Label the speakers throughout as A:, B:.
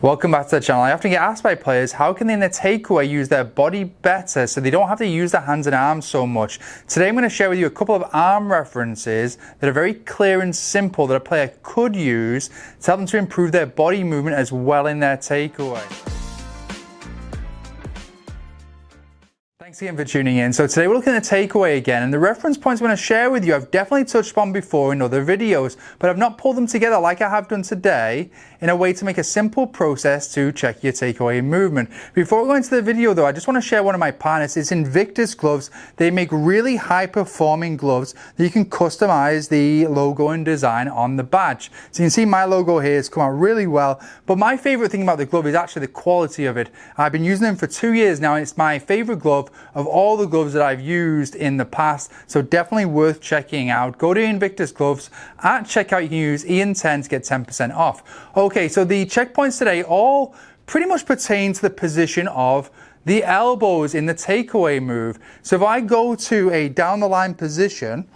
A: Welcome back to the channel. I often get asked by players, how can they in the takeaway use their body better so they don't have to use their hands and arms so much? Today I'm going to share with you a couple of arm references that are very clear and simple that a player could use to help them to improve their body movement as well in their takeaway. Thanks again for tuning in. So today we're looking at the takeaway again, and the reference points I'm going to share with you I've definitely touched upon before in other videos, but I've not pulled them together like I have done today in a way to make a simple process to check your takeaway movement. Before we go into the video though, I just want to share one of my partners. It's Invictus Gloves. They make really high performing gloves that you can customize the logo and design on the badge. So you can see my logo here has come out really well, but my favorite thing about the glove is actually the quality of it. I've been using them for 2 years now, and it's my favorite glove of all the gloves that I've used in the past, so definitely worth checking out. Go to Invictus Gloves. At checkout you can use Ian10 to get 10% off. Okay, so the checkpoints today all pretty much pertain to the position of the elbows in the takeaway move. So if I go to a down the line position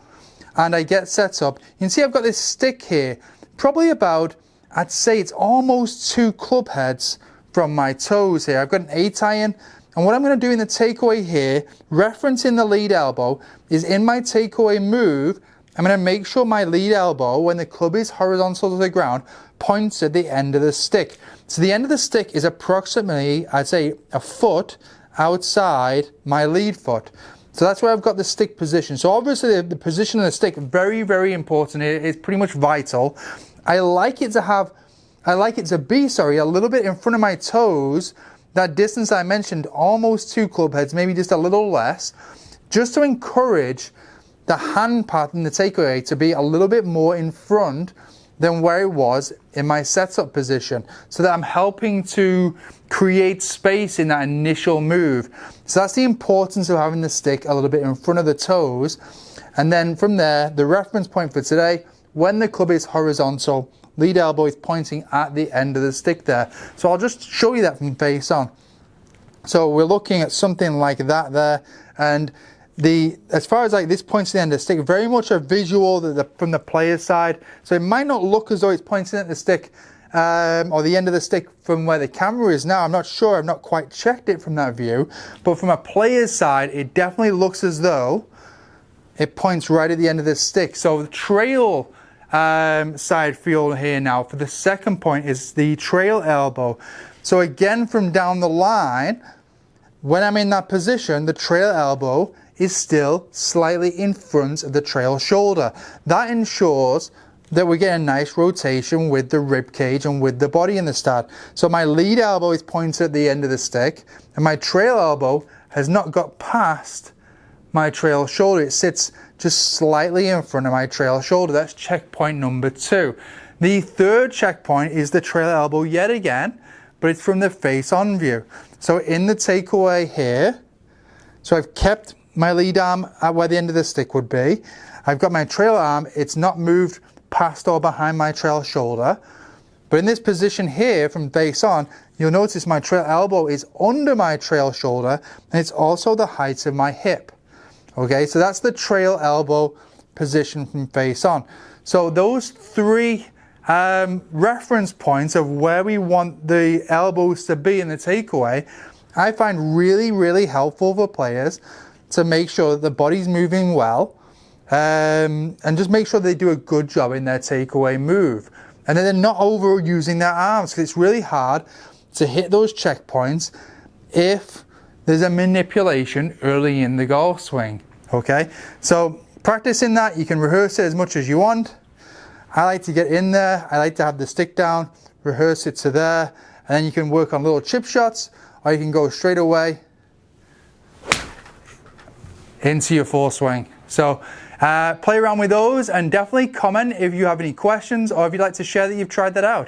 A: and I get set up, you can see I've got this stick here, probably about, I'd say it's almost 2 club heads from my toes here. I've got an 8 iron. And what I'm going to do in the takeaway here, referencing the lead elbow, is in my takeaway move, I'm going to make sure my lead elbow, when the club is horizontal to the ground, points at the end of the stick. So the end of the stick is approximately, I'd say, a foot outside my lead foot. So that's where I've got the stick position. So obviously the position of the stick, very, very important. It's pretty much vital. I like it to be a little bit in front of my toes. That distance I mentioned, almost 2 club heads, maybe just a little less, just to encourage the hand part in the takeaway to be a little bit more in front than where it was in my setup position, so that I'm helping to create space in that initial move. So that's the importance of having the stick a little bit in front of the toes. And then from there, the reference point for today, when the club is horizontal, lead elbow is pointing at the end of the stick there. So I'll just show you that from face on. So we're looking at something like that there, and as far as like this points to the end of the stick, very much a visual from the player's side. So it might not look as though it's pointing at the stick or the end of the stick from where the camera is now. I'm not sure, I've not quite checked it from that view, but from a player's side it definitely looks as though it points right at the end of the stick. So the trail side feel here now for the second point is the trail elbow. So again, from down the line, when I'm in that position, the trail elbow is still slightly in front of the trail shoulder. That ensures that we get a nice rotation with the rib cage and with the body in the start. So my lead elbow is pointed at the end of the stick, and my trail elbow has not got past my trail shoulder. It sits just slightly in front of my trail shoulder. That's checkpoint number 2. The third checkpoint is the trail elbow yet again, but it's from the face on view. So in the takeaway here, so I've kept my lead arm at where the end of the stick would be. I've got my trail arm, it's not moved past or behind my trail shoulder. But in this position here from face on, you'll notice my trail elbow is under my trail shoulder, and it's also the height of my hip. Okay, so that's the trail elbow position from face on. So those 3 reference points of where we want the elbows to be in the takeaway, I find really, really helpful for players to make sure that the body's moving well, and just make sure they do a good job in their takeaway move. And then they're not overusing their arms, because it's really hard to hit those checkpoints if there's a manipulation early in the golf swing. Okay, so practicing that, you can rehearse it as much as you want. I like to get in there, I like to have the stick down, rehearse it to there, and then you can work on little chip shots, or you can go straight away into your full swing. So play around with those, and definitely comment if you have any questions or if you'd like to share that you've tried that out.